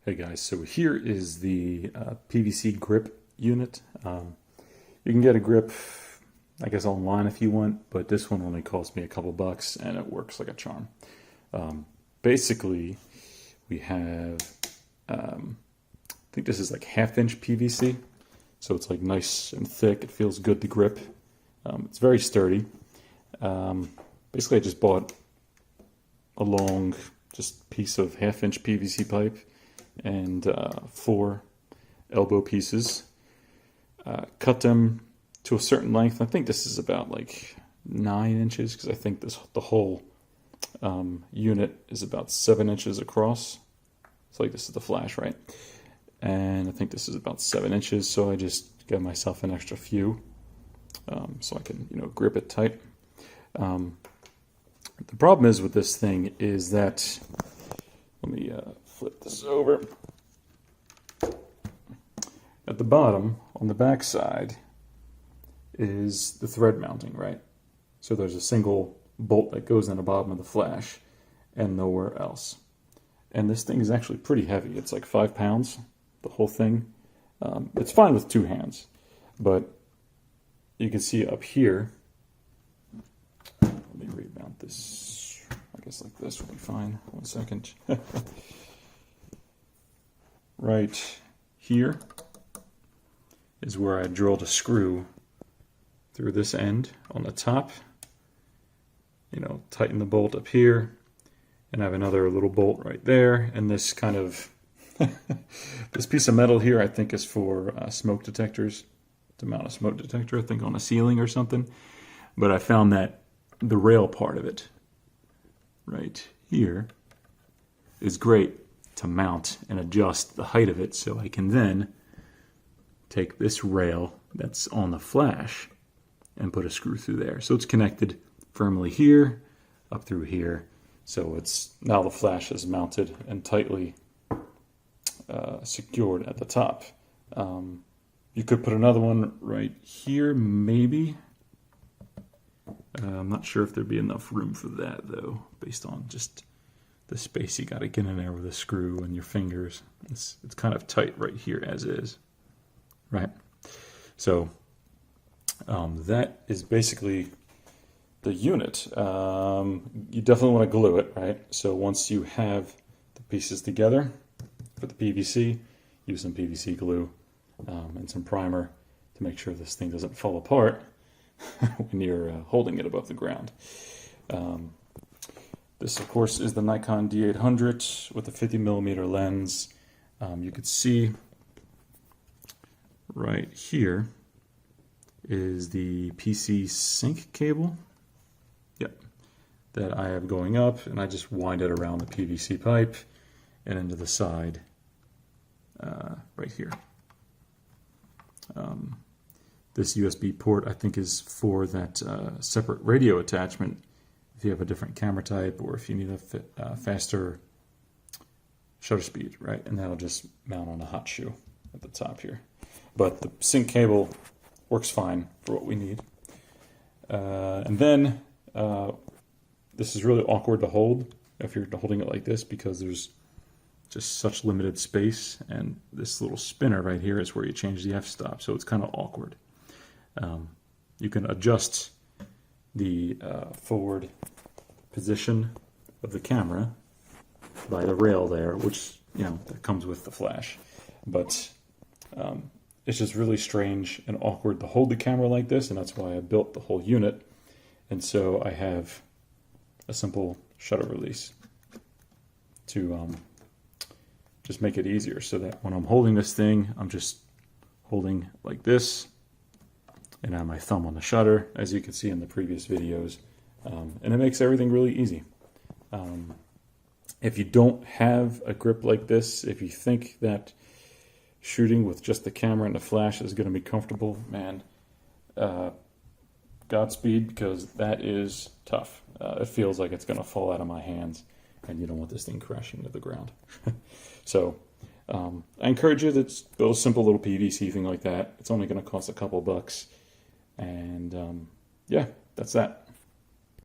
Hey guys, so here is the PVC grip unit. You can get a grip, I guess, online if you want, but this one only cost me a couple bucks and it works like a charm. Basically, we have, I think this is like 1/2 inch PVC, so it's like nice and thick. It feels good to grip. It's very sturdy. Basically, I just bought a long, just piece of 1/2 inch PVC pipe and 4 elbow pieces. Cut them to a certain length. I think this is about like 9 inches because I think the whole unit is about 7 inches across. It's like this is the flash, right? And I think this is about 7 inches, so I just got myself an extra few so I can, grip it tight. The problem is with this thing is that, let me flip this over. At the bottom, on the back side, is the thread mounting, right? So there's a single bolt that goes in the bottom of the flash and nowhere else. And this thing is actually pretty heavy. It's like 5 pounds, the whole thing. It's fine with 2 hands, but you can see up here, let me remount this, I guess like this will be fine. 1 second. Right here is where I drilled a screw through this end on the top. Tighten the bolt up here, and I have another little bolt right there. And this kind of this piece of metal here, I think, is for smoke detectors, to mount a smoke detector, I think, on a ceiling or something. But I found that the rail part of it right here is great to mount and adjust the height of it, so I can then take this rail that's on the flash and put a screw through there. So it's connected firmly here, up through here. So it's now the flash is mounted and tightly secured at the top. You could put another one right here, maybe. I'm not sure if there'd be enough room for that, though, based on just the space you got to get in there with a screw and your fingers. It's kind of tight right here as is, right? So that is basically the unit. You definitely want to glue it, right? So once you have the pieces together for the PVC, use some PVC glue and some primer to make sure this thing doesn't fall apart when you're holding it above the ground. This, of course, is the Nikon D800 with a 50mm lens. You could see right here is the PC sync cable. Yep, that I have going up, and I just wind it around the PVC pipe and into the side right here. This USB port, I think, is for that separate radio attachment if you have a different camera type or if you need a faster shutter speed, right? And that'll just mount on a hot shoe at the top here. But the sync cable works fine for what we need. And then this is really awkward to hold if you're holding it like this, because there's just such limited space, and this little spinner right here is where you change the f-stop, so it's kind of awkward. You can adjust the forward position of the camera by the rail there, which that comes with the flash, but it's just really strange and awkward to hold the camera like this, and that's why I built the whole unit. And so I have a simple shutter release to just make it easier, so that when I'm holding this thing, I'm just holding like this, and I have my thumb on the shutter, as you can see in the previous videos, and it makes everything really easy. If you don't have a grip like this, if you think that shooting with just the camera and the flash is going to be comfortable, man, Godspeed, because that is tough. It feels like it's going to fall out of my hands, and you don't want this thing crashing to the ground. So I encourage you to build a simple little PVC thing like that. It's only going to cost a couple bucks, and yeah, that's that.